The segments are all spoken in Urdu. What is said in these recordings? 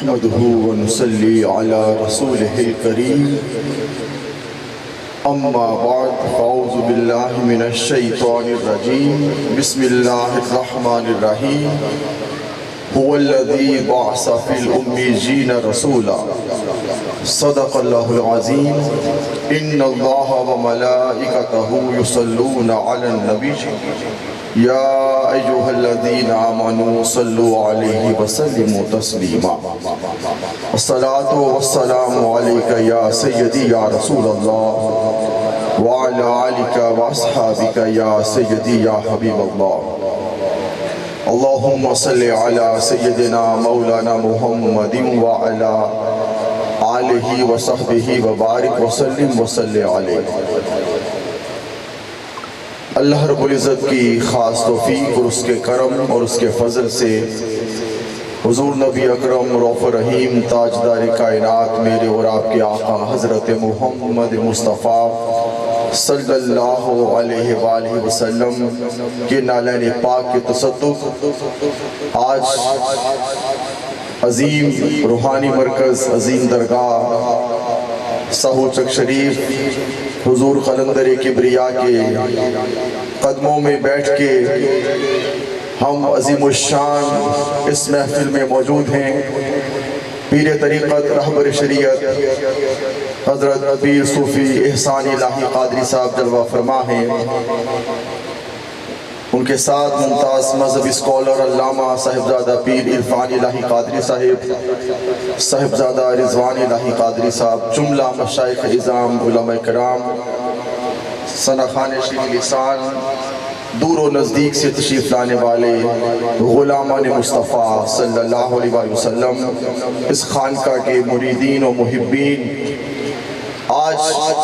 نحمده ونصلي على رسوله الكريم أما بعد فأعوذ بالله من الشيطان الرجيم بسم الله الرحمن الرحيم هو الذي بعث في الأميين رسولا صدق الله العظيم إن الله وملائكته يصلون على النبي يا أيها الذين آمنوا صلوا عليه وسلموا تسليما الصلاة والسلام عليك يا سيدي يا رسول الله وعلى آلك وأصحابك يا سيدي يا حبيب الله اللهم صل على سيدنا مولانا محمد وعلى آلہ وصحبہ وبارک وسلم وصلی علیہ۔ اللہ رب العزت کی خاص توفیق اور اس کے کرم اور اس کے فضل سے حضور نبی اکرم رؤوف رحیم تاجدار کائنات میرے اور آپ کے آقا حضرت محمد مصطفیٰ صلی اللہ علیہ وآلہ وسلم کے نالین پاک کے تصدق آج عظیم روحانی مرکز عظیم درگاہ سہو چک شریف حضور قلندر کبریا کے قدموں میں بیٹھ کے ہم عظیم الشان اس محفل میں موجود ہیں۔ پیر طریقت رہبر شریعت حضرت پیر صوفی احسان الہی قادری صاحب جلوہ فرما ہیں، ان کے ساتھ ممتاز مذہبی اسکالر علامہ صاحبزادہ پیر عرفان الہی قادری صاحب، صاحبزادہ رضوان الہی قادری صاحب، جملہ مشائخ عظام علماء کرام، ثناخان شیریں لسان، دور و نزدیک سے تشریف لانے والے غلامان مصطفیٰ صلی اللہ علیہ وسلم، اس خانقاہ کے مریدین و محبین، آج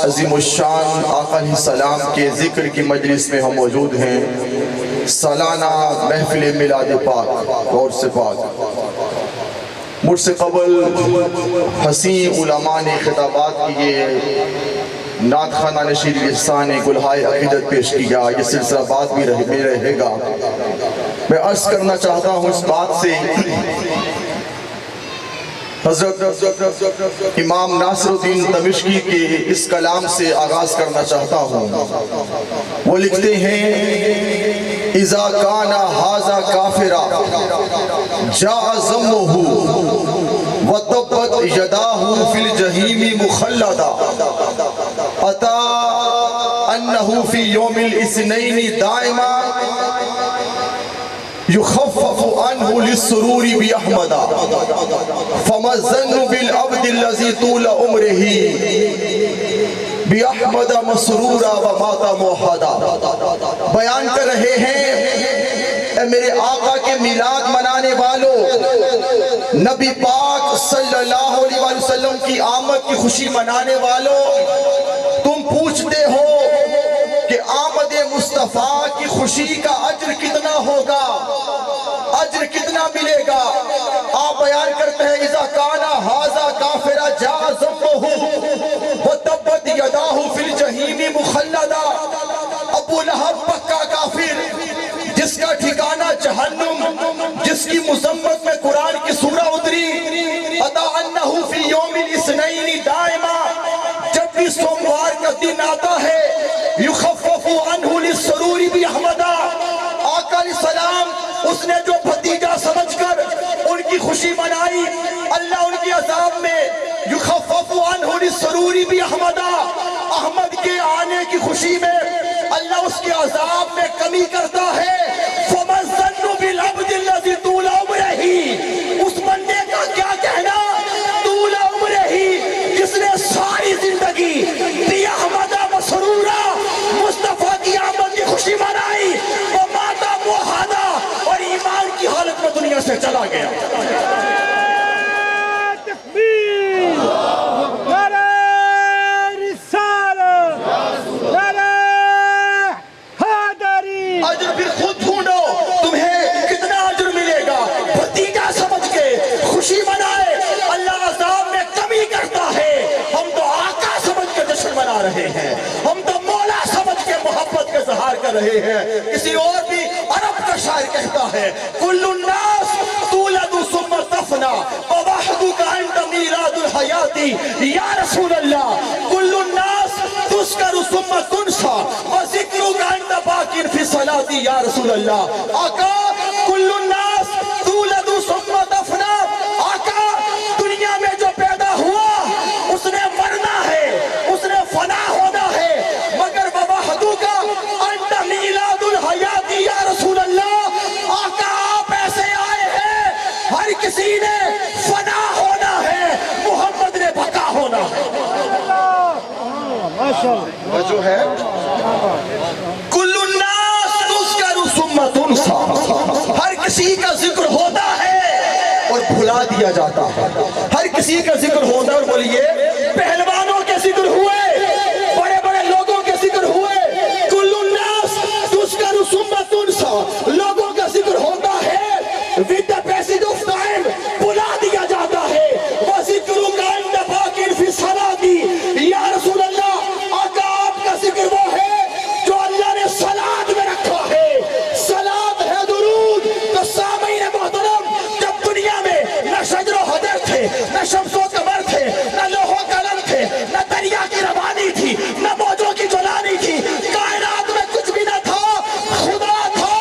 عظیم الشان آقا علیہ السلام کے ذکر کی مجلس میں ہم موجود ہیں۔ سالانہ محفل میلاد پاک غور سے پاک، مجھ سے قبل حسین علماء نے خطابات کیے، نعت خانہ شیر لسان نے گلہائے عقیدت پیش کیا، یہ سلسلہ بات بھی رہے گا۔ میں عرض کرنا چاہتا ہوں اس بات سے، حضرت امام ناصر الدین دمشقی کے اس کلام سے آغاز کرنا چاہتا ہوں۔ وہ لکھتے ہیں اذا کان ھذا کافرا جاء ذمہ وطبت یداہ فی الجحیم مخلدا اتا انہ فی یوم الاثنین دائما يخفف عنه للسرور بأحمد فما الظن بالعبد الذي طول عمره بأحمد مسرورا ومات موحدا۔ بیان کر رہے ہیں اے میرے آقا کے میلاد منانے والوں، نبی پاک صلی اللہ علیہ وسلم کی آمد کی خوشی منانے والوں، تم پوچھتے ہو کہ آمد مصطفیٰ کی خوشی کا اجر کتنا ہوگا، اجر کتنا ملے گا؟ آپ بیان کرتے ہیں اذا کان ھذا کافرا جاء ذمہ وتبت یداہ فی الجحیم مخلدا۔ ابو لہب پکا کافر، جس کا ٹھکانہ جہنم، جس کی مذمت میں قرآن کی سورہ اتری، اتا انہ فی یوم الاثنین دائما، جب بھی سوموار کا دن آتا ہے، یخفف عنہ للسرور بأحمدا، آقا علیہ السلام اس نے جو بھتیجا سمجھ کر ان کی خوشی منائی، اللہ ان کی عذاب میں یخفف عنہ للسرور بأحمدا، احمد کے آنے کی خوشی میں اللہ اس کے عذاب میں کمی کرتا ہے۔ فما الظن بالعبد الذی طول عمرہ، اس بندے کا کیا کہنا طول عمرہ، جس نے ساری زندگی بأحمد مسرورا، مصطفیٰ کی آمد کی خوشی منائی، ومات موحدا، اور ایمان کی حالت میں دنیا سے چلا گیا۔ اجر پھر خود ڈھونڈو، تمہیں کتنا اجر ملے گا؟ بھتیجا سمجھ کے خوشی منائے، اللہ عذاب میں کمی کرتا ہے۔ ہم تو آقا سمجھ کے جشن منا رہے ہیں، ہم تو مولا سمجھ کے محبت کا اظہار کر رہے ہیں۔ کسی اور بھی عرب کا شاعر کہتا ہے کل الناس تولد ثم تفنا ووحدک الحیاتی یا رسول اللہ کل الناس تذکر ثم تنسى وذکرک انت باقی فی الصلاۃ یا رسول اللہ آقا کل الناس تولد ثم تفنا آقا دنیا میں جو پیدا ہوا اس نے مرنا ہے اس نے فنا ہونا ہے مگر بابا حدو کا انت میلاد الحیاتی یا رسول اللہ آقا آپ ایسے آئے ہیں ہر کسی نے فنا ہونا ہے محمد نے بقا ہونا ہے جو ہے کل الناس تذکر ثم تنسى ہر کسی کا ذکر ہوتا ہے اور بھلا دیا جاتا ہے ہر کسی کا ذکر ہوتا ہے اور بولیے پہلوانوں کے ذکر ہوئے بڑے بڑے لوگوں کے ذکر ہوئے کل الناس تذکر ثم تنسى لوگوں کا ذکر ہوتا ہے with the passage of time بھلا دیا جاتا ہے وَذِكْرُكَ عِنْدَ بَاقٍ فِي الصَّلَاةِ یا رسول اللہ آقا آپ کا ذکر وہ ہے جو اللہ نے صلاۃ میں رکھا ہے صلاۃ ہے درود تو سامعین محترم جب دنیا میں نہ شجر و حجر تھے نہ شمس و قمر تھے نہ لوح و قلم تھے نہ دریا کی روانی تھی نہ موجوں کی جولانی تھی کائنات میں کچھ بھی نہ تھا خدا تھا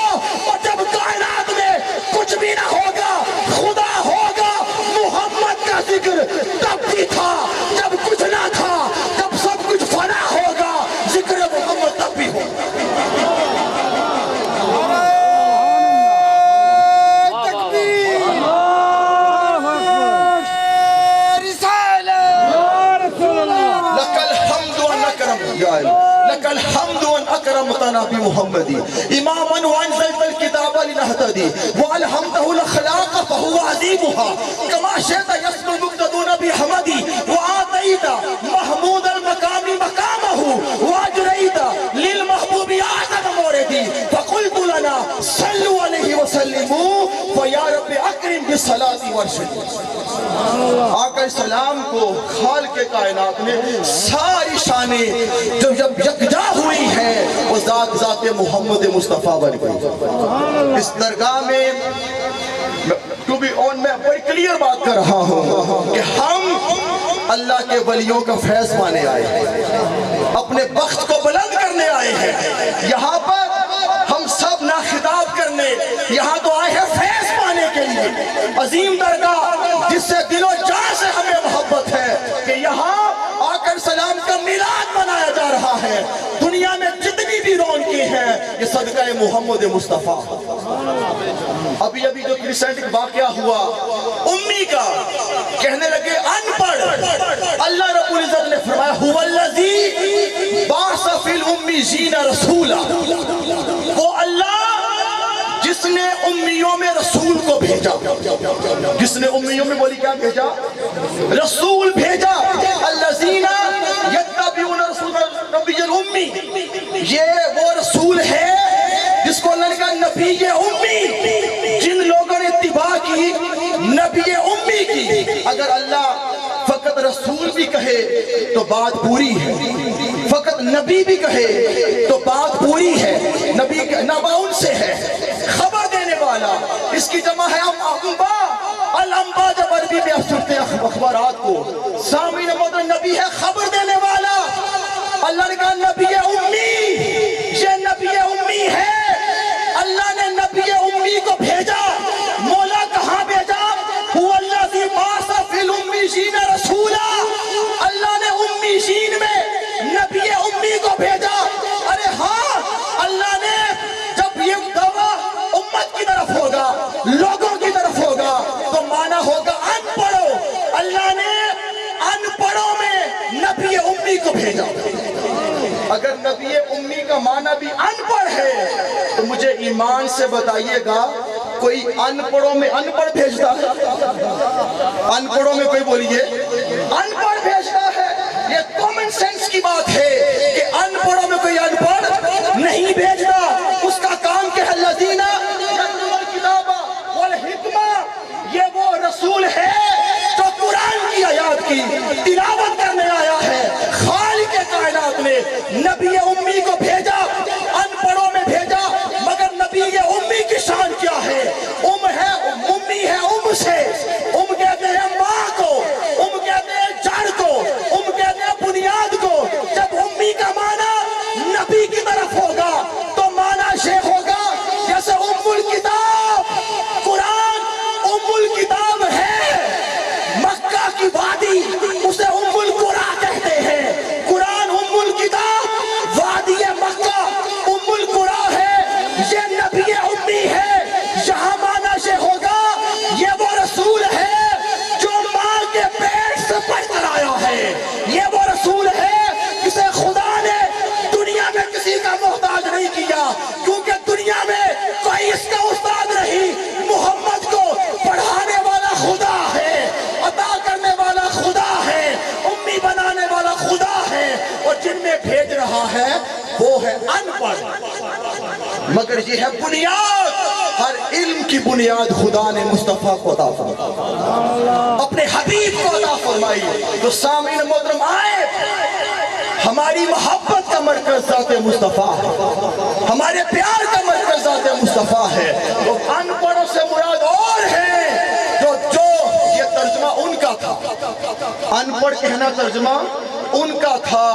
اور جب کائنات میں کچھ بھی نہ ہوگا خدا ہوگا محمد کا ذکر تب بھی تھا جب کچھ نہ تھا جب سب کچھ فنا ہوگا ذکر محمد تب بھی ہوگا لك الحمد وان اكرمتنا بمحمد اماما وانزلت الكتاب لنهتدي والهمته الاخلاق فهو عظيمها كما شئت يسمو المقتدون بحمدي واتيت محمود المقام مقامه واجريت للمحبوب اعظم موردي فقلت لنا صلوا عليه وسلموا فيا رب اكرم بالصلاه والسلام آقا السلام کو خالق کائنات نے ساری شانیں جب یکجا ہوئی ہیں وہ ذات محمد مصطفیٰ بن گئی اس درگاہ میں میں بڑی کلیئر بات کر رہا ہوں کہ ہم اللہ کے ولیوں کا فیض پانے آئے ہیں اپنے بخت کو بلند کرنے آئے ہیں یہاں پر ہم سب نہ خطاب کرنے یہاں تو آئے ہیں فیض پانے کے لیے عظیم درگاہ جس سے دل و جان سے ہمیں محبت ہے کہ یہاں آ کر سلام کا میلاد منایا جا رہا ہے دنیا میں جتنی بھی رونقیں ہیں یہ صدقہ محمد مصطفیٰ ابھی جو ریسنٹ واقعہ ہوا امی کا کہنے لگے ان پڑھ اللہ رب العزت نے فرمایا هو الذی بعث فی الامیین رسولا وہ اللہ جس نے امیوں میں رسول کو بھیجا جس نے امیوں میں بولی کیا بھیجا رسول بھیجا الذین یتبعون رسول نبی الامی یہ وہ رسول ہے جس کو اللہ نے کہا نبی امی جن لوگوں نے اتباع کی نبی امی کی اگر اللہ فقط رسول بھی کہے تو بات پوری ہے فقط نبی بھی کہے تو بات پوری ہے نبی نبا ان سے ہے خبر دینے والا اس کی جمع ہے انبا الانبا جب عربی میں آپ سنتے ہیں اخبارات کو سامعین محترم نبی ہے خبر دینے والا اللہ نے کہا نبی امی یہ نبی امی ہے اللہ نے نبی امی کو بھیجا مولا کہاں بھیجا هو الذی بعث فی الامیین رسولا اللہ نے امیین میں نبی امی کو بھیجا ارے ہاں اللہ نے جب یہ دعویٰ امت کی طرف ہوگا لوگوں کی طرف ہوگا تو معنی ہوگا ان پڑھو اللہ نے ان پڑھوں میں نبی امی کو بھیجا اگر نبی امی کا معنی بھی ان پڑھ ہے تو مجھے ایمان سے بتائیے گا کوئی ان پڑھوں میں ان پڑھ بھیجتا ہے ان پڑھوں میں کوئی بولیے ان پڑھ بھیجتا ہے یہ کامن سینس کی بات ہے کہ ان پڑھوں میں کوئی ان پڑھ نہیں بھیجتا اس کا کام کیا ہے الذین یتلون الکتاب والحکمہ یہ وہ رسول ہے جو قرآن کی آیات کی تلاوت کرنے آیا ہے خالق کائنات نے نبی امی کو بھیجا ان پڑھوں میں بھیجا مگر نبی امی کی شان کیا ہے ام ہے امی ہے ام سے ام کہتے ہیں ماں کو ام کہتے ہیں ان پڑھ، مگر یہ ہے بنیاد، ہر علم کی بنیاد خدا نے مصطفیٰ کو عطا فرمائی، اپنے حبیب کو عطا فرمائی۔ تو سامعین محترم آئے، ہماری محبت کا مرکز ذات مصطفیٰ ہے، ہمارے پیار کا مرکز ذات مصطفیٰ ہے۔ تو ان پڑھوں سے مراد اور ہیں جو یہ ترجمہ ان کا تھا، ان پڑھ کہنا ترجمہ ان کا تھا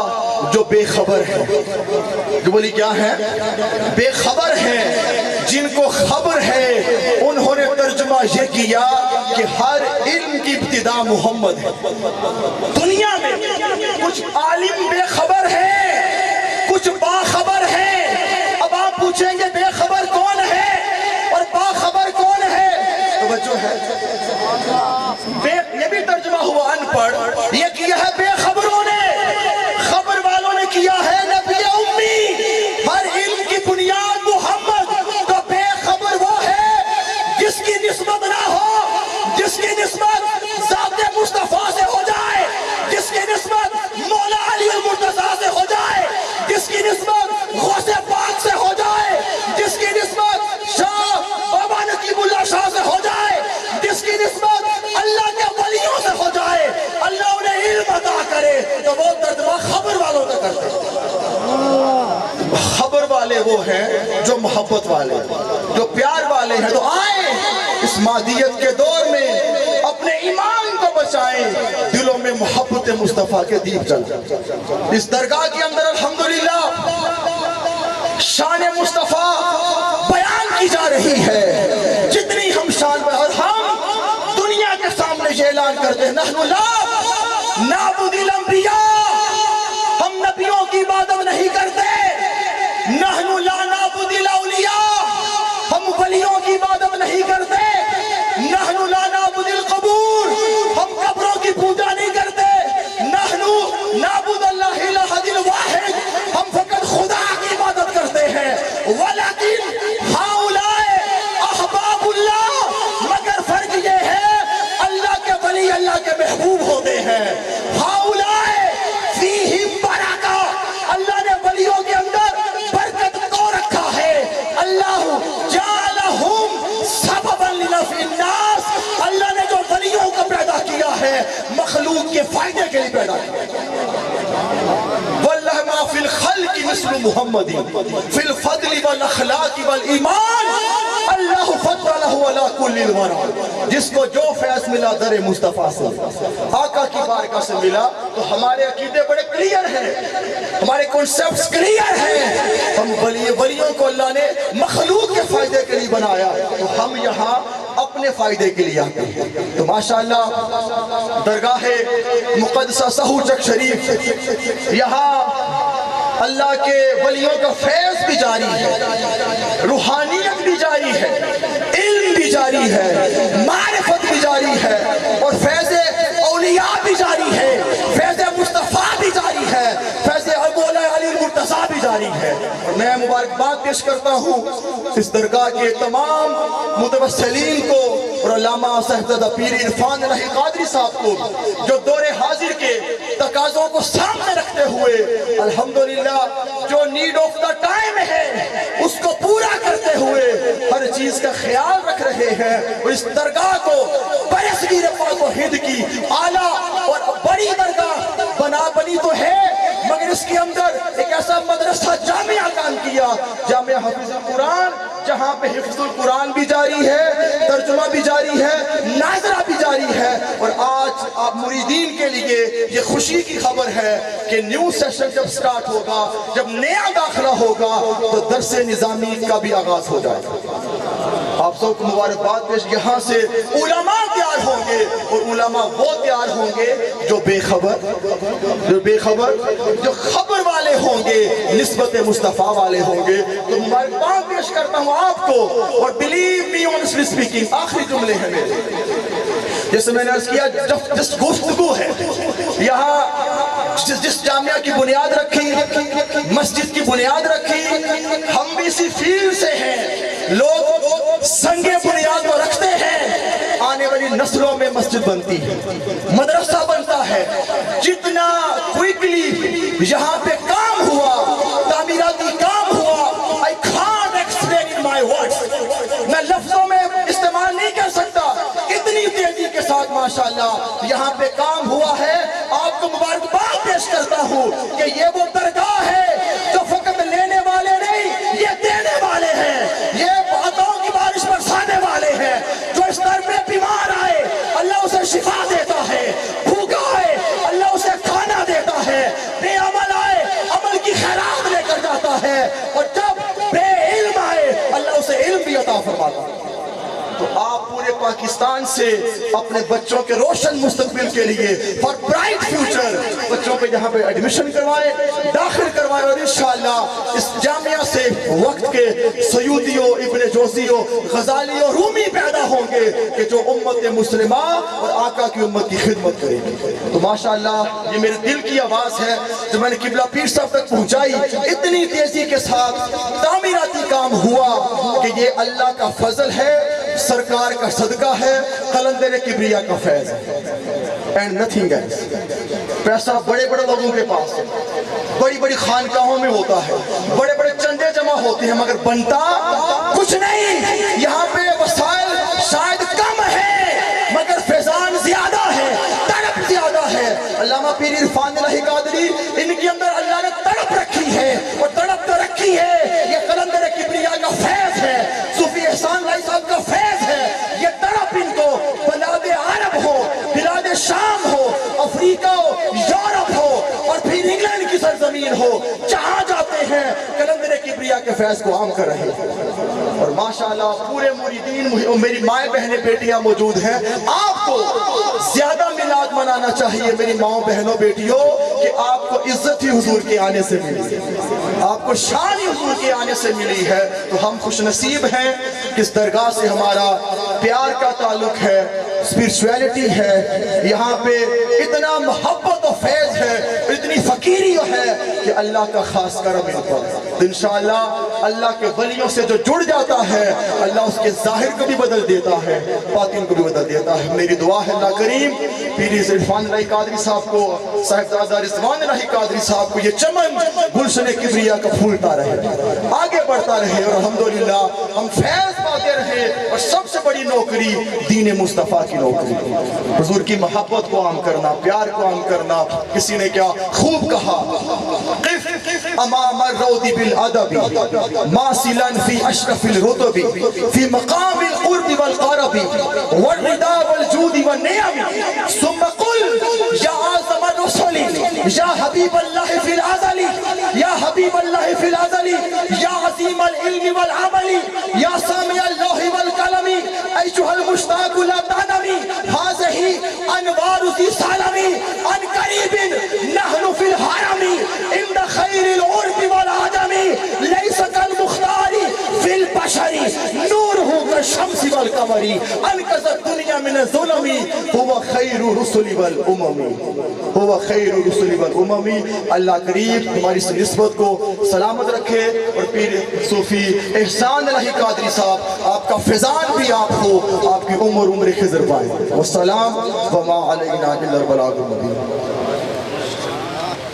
جو بے خبر ہے، جو بولی کیا ہے؟ بے خبر ہیں، جن کو خبر ہے انہوں نے ترجمہ یہ کیا کہ ہر علم کی ابتدا محمد ہے۔ دنیا میں کچھ عالم بے خبر ہیں، کچھ باخبر ہیں۔ اب آپ پوچھیں گے بے خبر کون ہے اور باخبر کون ہے؟ توجہ ہے، یہ بھی ترجمہ ہوا ان پڑھ، یہ کیا ہے بے خبروں نے، خبر والوں نے کیا ہے نبی امی، ہر علم کی بنیاد محمد۔ تو بے خبر وہ ہے جس کی نسبت نہ ہو، جس کی نسبت ذات مصطفیٰ سے ہو جائے، جس کی نسبت مولا علی المرتضیٰ سے ہو جائے، جس کی نسبت غوث پاک سے ہو جائے، جس کی نسبت شاہ بابا نقیب اللہ شاہ سے ہو جائے، جس کی نسبت اللہ کے ولیوں سے ہو جائے، اللہ انہیں علم عطا کرے، تو وہ ترجمہ خبر والوں کا کرتے ہیں۔ خبر والے وہ ہیں جو محبت والے، جو پیار والے ہیں۔ تو آئیں اس مادیت کے دور میں اپنے ایمان کو بچائیں، دلوں میں محبت مصطفیٰ کے دیپ جلائیں۔ اس درگاہ کے اندر الحمدللہ شان مصطفیٰ بیان کی جا رہی ہے، جتنی ہم شان بیان، اور ہم دنیا کے سامنے یہ اعلان کرتے ہیں نحن لا نعبد الانبیاء، ہم نبیوں کی عبادت نہیں کرتے، نحن لا نعبد الاولیاء، ہم ولیوں کی عبادت نہیں کرتے، نحن لا نعبد القبور، ہم قبروں کی پوجا نہیں کرتے، نحن نعبد اللہ الاحد الواحد، ہم فقط خدا کی عبادت کرتے ہیں۔ ولیکن ہؤلاء احباب اللہ، مگر فرق یہ ہے اللہ کے ولی اللہ کے محبوب ہوتے ہیں۔ ہؤلاء فیہم برکہ، اللہ نے ولیوں کے اندر برکت کو رکھا ہے۔ اللہ جعلہم سببا لنفع الناس، اللہ نے جو ولیوں کو پیدا کیا ہے مخلوق کے فائدے کے لیے پیدا کیا۔ واللہ ما فی الخلق مثل محمد فی الفضل والاخلاق والایمان، اللہ فضلہ علی کل الورى، جس کو جو فیض ملا در مصطفیٰ سے، آقا کی بارگاہ سے ملا، تو ہمارے عقیدے بڑے کلیئر ہیں، ہمارے کنسپٹس کلیئر ہیں۔ ہم ولیوں کو اللہ نے مخلوق کے فائدے کے لیے بنایا، تو ہم یہاں اپنے فائدے کے لیے آتے ہیں۔ تو ماشاءاللہ درگاہ مقدسہ سہو چک شریف، یہاں اللہ کے ولیوں کا فیض بھی جاری ہے، روحانیت بھی جاری ہے، علم بھی جاری ہے، معرفت بھی جاری ہے، اور فیض اولیاء بھی جاری ہے، فیض مصطفیٰ بھی جاری ہے، فیض مولا علی المرتضیٰ بھی جاری ہے۔ اور میں مبارکباد پیش کرتا ہوں اس درگاہ کے تمام متوسلین کو، اور علامہ صاحبزادہ پیر عرفان الہی قادری صاحب کو، جو دور حاضر کے تقاضوں کو سامنے رکھتے ہوئے الحمدللہ جو نیڈ آف دا ٹائم ہے اس کو پورا کرتے ہوئے ہر چیز کا خیال رکھ رہے ہیں، اور اس درگاہ کو برصغیر پاک و ہند کی اعلیٰ اور بڑی درگاہ بنی تو ہے، مگر اس کے اندر ایک ایسا مدرسہ جامعہ قائم کیا، جامعہ حفظ القرآن، جہاں پہ حفظ القرآن بھی جاری ہے، ترجمہ بھی جاری ہے، ناظرہ بھی جاری ہے۔ اور آج آپ مریدین کے لیے یہ خوشی کی خبر ہے کہ نیو سیشن جب سٹارٹ ہوگا، جب نیا داخلہ ہوگا، تو درس نظامی کا بھی آغاز ہو جائے گا۔ آپ سب کو مبارکباد پیش، یہاں سے علماء تیار ہوں گے، اور علماء وہ تیار ہوں گے جو بے خبر، جو خبر والے ہوں گے، نسبت مصطفیٰ والے ہوں گے۔ تو مبارکباد پیش کرتا ہوں آپ کو، اور بلیو می آنیسٹلی اسپیکنگ، آخری جملے ہیں میرے، جیسے میں نے عرض کیا جس گفتگو ہے یہاں، جس جامعہ کی بنیاد رکھی، مسجد کی بنیاد رکھی، ہم بھی اسی فیلڈ سے ہیں، لوگ سنگ بنیاد کو رکھتے ہیں، آنے والی نسلوں میں مسجد بنتی ہے، مدرسہ بنتا ہے۔ جتنا کوئکلی یہاں پہ کام ہوا، تعمیراتی کام ہوا، ماشاءاللہ یہاں پہ کام ہوا ہے. آپ کو مبارکباد پیش کرتا ہوں کہ یہ وہ درگاہ ہے جو فقط لینے والے نہیں یہ دینے والے ہیں, یہ عطاؤں کی بارش برسانے والے ہیں. جو اس در میں بیمار آئے اللہ اسے شفا دیتا ہے, بھوکا آئے اللہ اسے کھانا دیتا ہے, بے عمل آئے عمل کی خیرات لے کر جاتا ہے, اور جب بے علم آئے اللہ اسے علم بھی عطا فرماتا ہے. تو آپ پورے پاکستان سے اپنے بچوں کے روشن مستقبل کے لیے فار برائٹ فیوچر بچوں پہ یہاں پہ ایڈمیشن کروائے, داخل کروائے, اور انشاءاللہ اس جامعہ سے وقت کے سیوطیوں, ابن جوزیوں, غزالیوں, رومی پیدا ہوں گے کہ جو امت مسلمہ اور آقا کی امت کی خدمت کریں گے. تو ماشاءاللہ یہ میرے دل کی آواز ہے جو میں نے قبلہ پیر صاحب تک پہنچائی. اتنی تیزی کے ساتھ تعمیراتی کام ہوا کہ یہ اللہ کا فضل ہے, سرکار کا صدقہ ہے, قلندر کبریا کا فیض ہے, اینڈ نتھنگ ایلس. پیسہ بڑے بڑے لوگوں کے پاس ہے, بڑی بڑی خانقاہوں میں ہوتا ہے, بڑے بڑے چندے جمع ہوتے ہیں, مگر بنتا کچھ نہیں. یہاں پہ وسائل شاید کم ہے مگر فیضان زیادہ ہے, تڑپ زیادہ ہے. علامہ پیر عرفان الہی قادری, ان کے اندر اللہ نے تڑپ رکھی ہے, اور تڑپ تو رکھی ہے, یہ قلندر کبریا کا فیض ہے, صوفی احسان لائی صاحب کا فیض ہے. یہ تڑپ ان کو بلاد عرب ہو, بلاد شام ہو, افریقہ ہو, یورپ ہو, اور پھر انگلینڈ کی سرزمین ہو, جہاں جاتے ہیں قلندر کبریا کے فیض کو عام کر رہے ہیں. اور ماشاءاللہ پورے مریدین, میری مائیں بہنیں بیٹیاں موجود ہیں. آپ کو زیادہ میلاد منانا چاہیے میری ماؤں بہنوں بیٹیوں, کہ آپ کو عزت ہی حضور کے آنے سے ملی, آپ کو شان ہی حضور کے آنے سے ملی ہے. تو ہم خوش نصیب ہیں کہ اس درگاہ سے ہمارا پیار کا تعلق ہے, اسپرچویلٹی ہے, یہاں پہ اتنا محبت و فیض ہے, اتنی فقیری ہے کہ اللہ کا خاص کرم ان پر. انشاءاللہ اللہ کے ولیوں سے جو جڑ جاتا ہے اللہ اس کے ظاہر کو بھی بدل دیتا ہے, باطن کو بھی بدل دیتا ہے. میری دعا ہے اللہ کریم پیر عرفان الہی قادری صاحب کو, صاحبزادہ رضوان الہی قادری صاحب کو یہ چمن گلشن کبریا کا پھولتا رہے, آگے بڑھتا رہے, اور الحمدللہ ہم فیض پاتے رہے. اور سب سے بڑی نوکری دین مصطفیٰ کی نوکری, حضور کی محبت کو عام کرنا, پیار کو عام کرنا. کسی نے کیا خوب کہا, قف امام الروض بالادب ماسلا فی اشرف الرتب فی مقام القرب والقرب والرضا والجود والنعم ثم قل یا اعظم الرسل یا حبیب اللہ فی الازل یا حبیب اللہ فی الازل یا عظیم العلم والعمل یا سامع اللوح والقلم ایشہ المشتاق لا تعنمی هذه انوار ذی سالم عن قریب نحن فی الحرم عند خیر العرب والعجم لیس کالمختار فی البشر نورہ کالشمس والقمر انقذ الدنیا من الظلم هو خیر رسل والامم, هو خیر رسل والامم. اللہ کریم ہماری اس نسبت کو سلامت رکھے. اور پیر صوفی احسان الہی قادری صاحب, آپ کا فیضان بھی آپ ہو, آپ کی عمر خضر پائے. والسلام وما علینا الا البلاغ المبین.